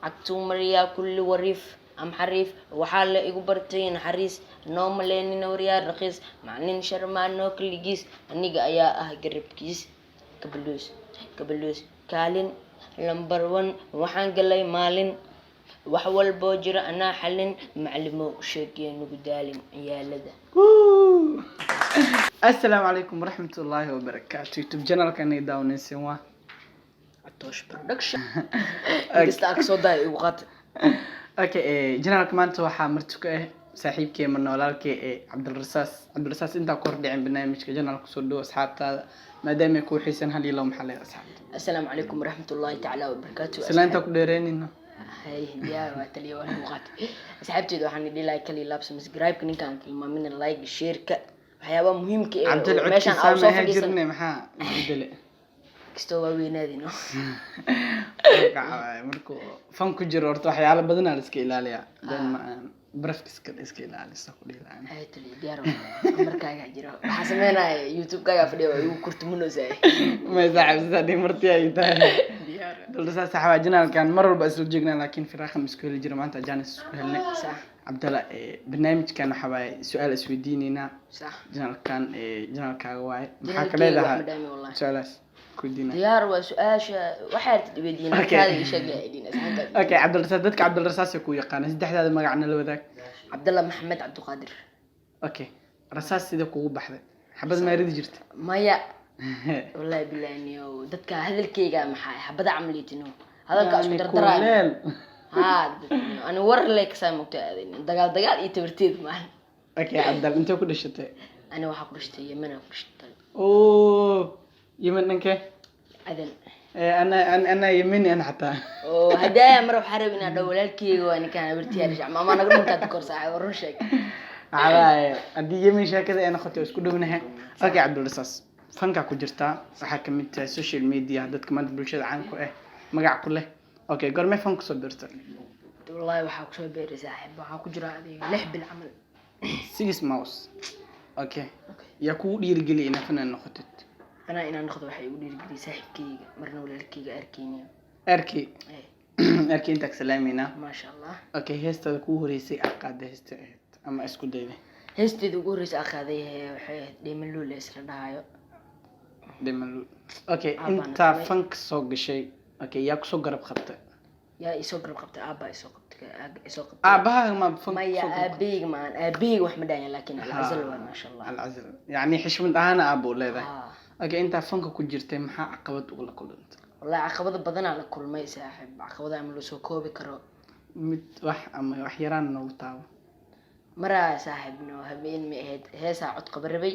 عكتو مريا كل وريف أم حريف وحال إيقو برتين حريس نوم لين نوريا رخيص معنين شرما نو كل جيس النيجا أيا قرب كيس قبلوس كالين لمبر 1 وحان قلي مالين وحول بوجر أنا حلن معلمو شاكين وقدالين عيالده السلام عليكم ورحمة الله وبركاته يوتيوب channel كان يداون سوا عطوش برودكشن قصدك صداي وقت اوكي channel كمان waxaa marti ku ah saaxiibkay manolaalkay عبد الرصاص inta kor dhicin barnaamijka channel ku soo dhaw asxaabtaada maadaama ay ku xiisan hal iyo maxaa leeyahay asxaabta السلام عليكم ورحمة الله تعالى وبركاته salaanta ku dheereynina هاي يا واتلي وانا وقت asxaabtayda waxaan idin like kali laab subscribe ninkan kilmaamin like share ka waxyaabo muhiim ka ah meeshan aan soo fadhiisnay maxaa bedele kisto waa weynaadino markuu fan ku jiro horta waxyaalo badan la iska ilaaliya ma barafkiska iska ilaalisa ku dhiilaan ay tali diyaar markaaga jiro waxa sameynaa youtube kaaga fadhiyo uu kurtumunaysaa ma saaxiibada dhimartii ay tahay diyaar dalsa saxaabajina kan mar walba isla jeegnaa laakiin firaaqan isku heli jira maanta jaanis isku helnay sax عبدالله برنامجكان حباي سؤال اسودينينا صح جنالكاga waay maxaa ka leedahay su'aalaas كودينا ديار وسؤاش waxaad weydiinaa kaadi shaqeeyeen asxaabta okay cabdulrasaas dadka cabdulrasaas ku yaqaan saddexdaada magacna la wadaag cabdalla maxamed cabduqaadir okay rasaas sida kugu baxday xabad ma ridi jirta maya wallahi billahi dadka hadalkayga maxay xabada camliitino hadalka isku dardaraan أنا ور لك سامك دجال يتبرتيد معه. أوكي عبد الله أنت كل شتى. أنا واحد كل شتى يمن كل شتى. أوه يمن إنك؟ أذن. أنا يمني أنا حتى. أوه هدايا مرة حربنا دولة كي وأنا كان برتي أرجع ما نقدر نتذكر ساعة ورشك. على أدي يمين شكله أنا خدت أسكت منها. أوكي عبد الرصاص فنك كوجرتا حكمت السوشيال ميديا دت كمان بالشيء عنكو مقع كله. اوكي قرمي فنك صدرت والله waxaa ku soo beeray saaxiib waxaa ku jira adiga 6 bil amal 6 mouse اوكي ya ku dhiirigeli ina fanaan noqotid ana inaan noqdo waxay u dhiirigeli saaxiibkayga marna walaalkayga arki inta salaamina ma sha Allah okay heestada ku horeysay aqaada heesta ama isku dayday heestada ugu horeysay aqaaday waxay Demalul isla dhahayo Demalul okay inta fank soo gashay okay yaa ku soo garab qabtay yaa isoo garab qabtay aaba isoo qabtay aabaha ma fun ma ya aabig wax ma dhayn laakiin alazal wa ma sha Allah alazal yani xishmad ahana aabo leedahay okay inta fanka ku jirtay maxaa caqabad ugu la kulantay wallahi caqabada badan la kulmay saaxiib caqabada ama loo soo koobi karo mid wax ama wax yaraan noo taabo mara saaxiibno habeen ma ahayd heesa cod qabarabay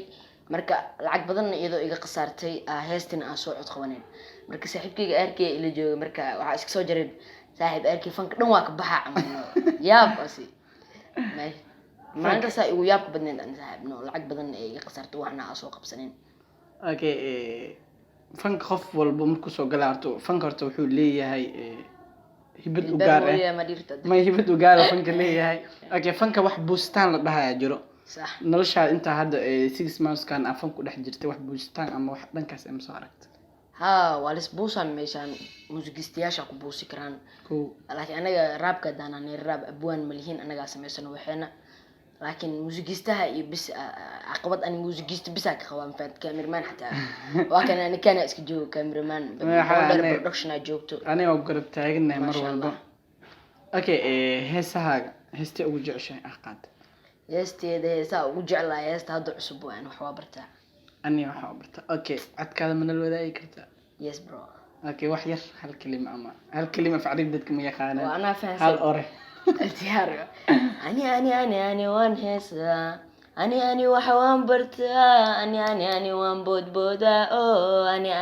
marka lacag badan iyadoo iga qasaartay heestin aan soo cod qabaneen marka saaxiibkayga arkay ila jooga marka waxa iska soo jareen saaxiib arkay fanka dhan waa ka baxa amano yaab asi maanta saa igu yaab ka badneen aan saaxiibno lacag badan iga qasaartay waxna aan soo qabsaneen okay fanka qof walba markuu soo galaarto fanka horta wuxuu leeyahay hibad u gaar ah ma hibad u gaar fanka leeyahay okay fanka wax boostaan la dhahayaa jiro صح nolosha inta hadda 6 months kan afan ku dhex jirtay wax boostaan ama wax dhankaas ay soo aragtay walis buusan meeshan muusikistayaasha ku buusi karaan laakiin anaga raabka daanani raab abwaan malihiin anaga sameysano waxeena laakiin muusikistaha iyo bis caqabad aan muusikista bisa ka qabaan faad cameraman xataa waa kan ani kana iska joogo cameraman production joogto aniga oo garab taaganahay mar walba okay heesta ugu jeceshahay aqaad heesteeda heesa ugu jeclahay heesta hadda cusub waan wax waa bartaa أني وحابرت أوكي عتكاد من الوداع كرتا يس برو أوكي وحير هالكلمة أما هالكلمة في عريضتكم يا خانة وأنا فاهم هالأوري التيار أني وان هسا أني وحوان برتا أني وان بودا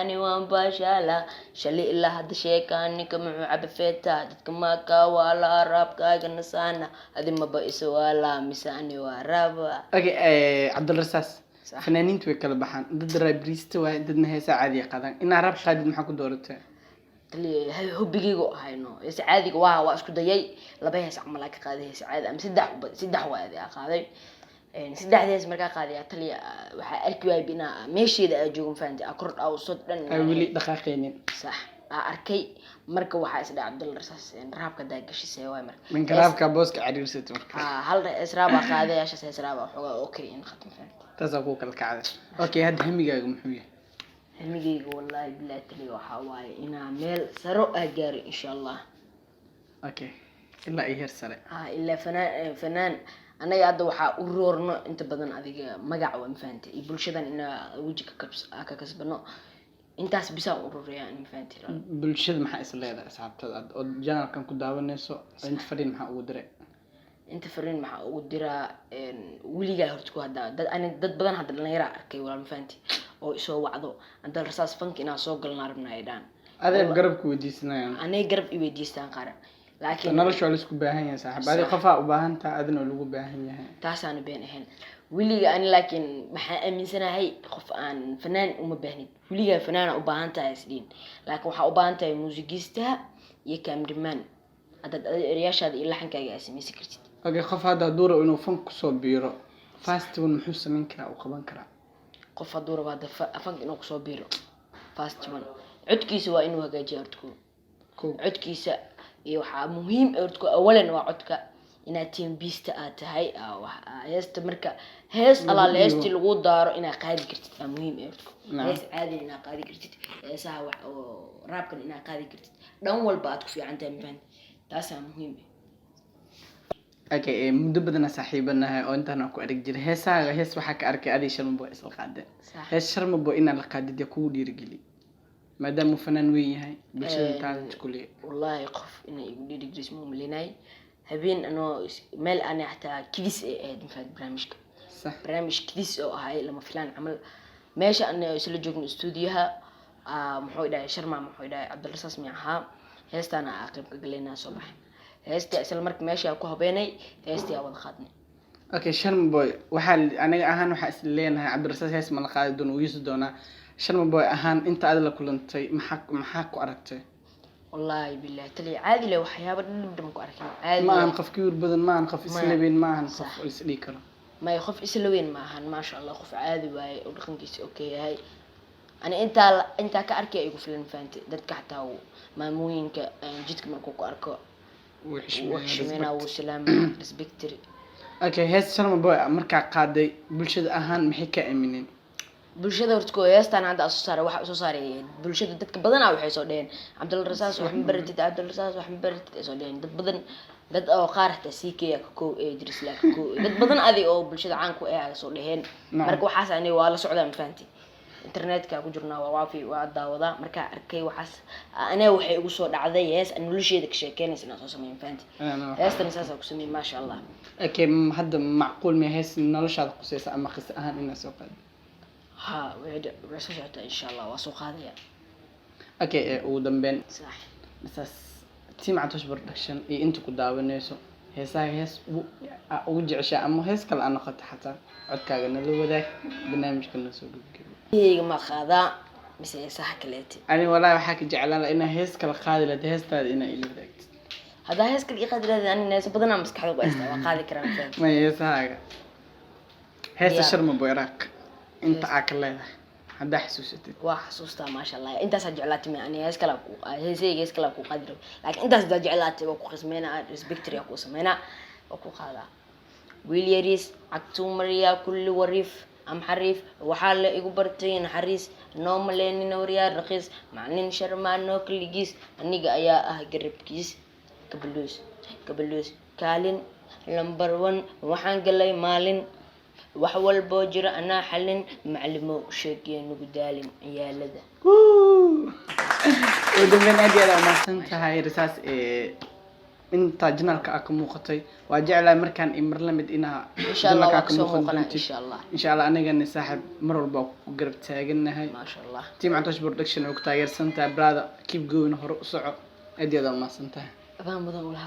أني وان باشالا شلي إلا هاد شيء كاني كم عبفيتا دتكما كوالا راب كاغا نسانا هذه ما بقيس ولا مساني ورابا أوكي عبد الرصاص فنانين توي كلا بحان ضد رابريست واحد ضدنا هي سعادية قادم إن عرب قادم محكو دورته اللي هو بيجيجو هاينو سعادي واه اسكو دايي لبا هيس عمل لك قادي سعاد ام سدح واادي قادي ان سدحديس marka qaadiya taliya waxa arki way bina meeshida ay joogan faanti akord aw sod dhan ay wili dhaqaaqeenin sax arkay marka waxaa isdhaa Cabdalla Rasaas raabka daa gashisay waay marka من كلامك بوسك عريرسة مركا hal israaba qaaday ashaas israaba xogaa oo kaliya in khatam fahant تزاقوك الكعدة أوكي هاد همي جاي محوية hamigayga wallahi billahi tali waxaa waaye inaa meel saro gaaro insha Allah أوكي إلا إيه هرسلة ilaa fanaan anaga hadda waxaa u roorno inta badan adiga magac waa mafahanti iyo bulshadan inaa wajiga ka kasbano intaas bisa u roorayaan mafahanti bulshada maxaa isla leedahay asxaabtada oo janalkan ku daawanayso inta fariin maxaa ugu diray inta fariin maxaa ugu diraa wiligaa horta ku hadda dad badan hadda dhalinyaro arkay walaal mafahanti oo isoo wacdo Cabdalla Rasaas fank inaa soo galnaa rabnaa ay dhaan adeeg garabku weydiisanayaan anay garab i weydiistaan qaar laakiin nolosha waa la isku baahan yahay saaxiib adiga qofaa u baahan tahay adina lagu baahan yahay taasaan been ahayn wiliga ani laakiin maxaa aaminsanahay qof aan fanaan uma baahnid wiliga fanaan u baahan tahay isdin laakiin waxa u baahan tahay muusigiista iyo cameraman hadda eriyashada iyo laxankaaga asameysi kartid okay qof hadda duuro inuu fank ku soo biiro festival muxuu sameyn karaa oo qaban karaa qof haduu rabo hadda fank inuu ku soo biiro festival codkiisa waa inuu hagaajiyo horta codkiisa iyo waxa muhiim horta awalan waa codka inaad team beast aad tahay heesta marka hees ala heesti lagu daaro inaad qaadi kartid waa muhiim horta hees caadi inaad qaadi kartid heesaha wax oo raabkan inaad qaadi kartid dhan walba aad ku fiican tahay mafahant taas waa muhiim okay muddo badan saaxiibanahay oo intaan ku arag jiray heesaha hees waxa ka arkay adii sharmabo isla qaadeen hees sharmabo in la qaadid ku dhiirigeli maadaama fanaan weyn yahay bulshada taas kulli wallahi qof inay igu dhiirigelis ma umaleynay habeen anoo meel aan xataa kidis ee mafahant barnaamijka صح barnaamij kidis oo ahay lama filaan camal meesha aan isla joogno stuudiyaha muxuu dhahay sharma muxuu dhahay Cabdalla Rasaas miyaha heestaana aqib ka galeynaa soo baxay heesta isla markii meesha ku habeenay heestii aan wada qaadnay okay sharmabo waxa aniga ahaan waxa isla leenahay Cabdalla Rasaas hees ma la qaadi doono wiisu doona sharmabo ahaan inta aad la kulantay maxaa ku aragtay wallahi billahi tali caadi leh waxyaabo dhibdham ku arkay caadi ma aan qof kiir badan ma aan qof islaabeen ma aan qof isdhii karo ما يخف إسلوين معهن ما شاء الله خف عادي واي ودخن كيس أوكي هاي أنا أنت كأركي يقول في الفانت دتك حتى وماموين جيتك من كوكو أركو وحشمنا وسلام رسبكتري أوكي هاي سلام بوي مركع قادي بلشة أهان محكة أمينين bulshada horta ko heestan hadda soo saaray waxa soo saaray bulshada dadka badan waxay soo dheen Cabdalla Rasaas wax baratid Cabdalla Rasaas wax baratid soo dheen dad badan dad oo qaar ta CK ka ko ee dirisla ko dad badan adi oo bulshada caan ku ah soo dheheen marka waxaas aanay waa la socdaan faanti internetka ku jirnaa waa waafi waa daawada marka arkay waxaas anaa waxay ugu soo dhacday hees aan nolosheeda ka sheekeynaysa inaan soo sameeyo faanti heestan saas ku sameeyay ma sha Allah okay hadda macquul ma hees noloshaada qusaysa ama qis ahaan inaa soo qaad ها وعد إن شاء الله وسوق هذا أوكي ودمبين صح أساس تيم عطوش برودكشن إيه أنتو كداوي نيسو هيس وجع شيء أما هيس كلا أنا قد حتى عد كأجنا لو ذاك برنامج كنا نسوق هي ما خذا بس صح كلاتي أنا والله حكي جعلنا لأن هيس كلا خالي لده هيس تاد إنا إلي ذاك هذا هيس كل يقدر هذا أنا الناس بدنا مسك حلو بس وقاضي كلام فين ما هيس هاي هيس الشرم بويراك انت عاكله هذا حسوستي وحسوستا ما شاء الله انت سجلات ما يعني هيس كلا هيس كلا كو قدر لكن انت سجلات وكو خصمينا ريسبكتري كو سمينا وكو خالا ويليريس عكتومريا كل وريف ام حريف وحال ايغو برتين حريس نوملين نوريا رخيص معنين شرما نو كليجيس انيغا ايا قربكيس كبلوس كالين لمبر 1 waxaan galay maalin wax walbo jira ana xalin maclumo sheegay nagu daalin ciyaalada ودمن أدي على ما سنتها هاي رساس أنت جنالك أكو مقطعي وجعل مركان إمر لمد إنها إن شاء الله إن شاء الله إن شاء الله أنا جاني صاحب مرة الباق قربت تاجنا هاي ما شاء الله تيم عطوش برودكشن وقتها سنتها برادا كيف جوين هرق صعب أدي على ما سنتها فاهم بدون ولا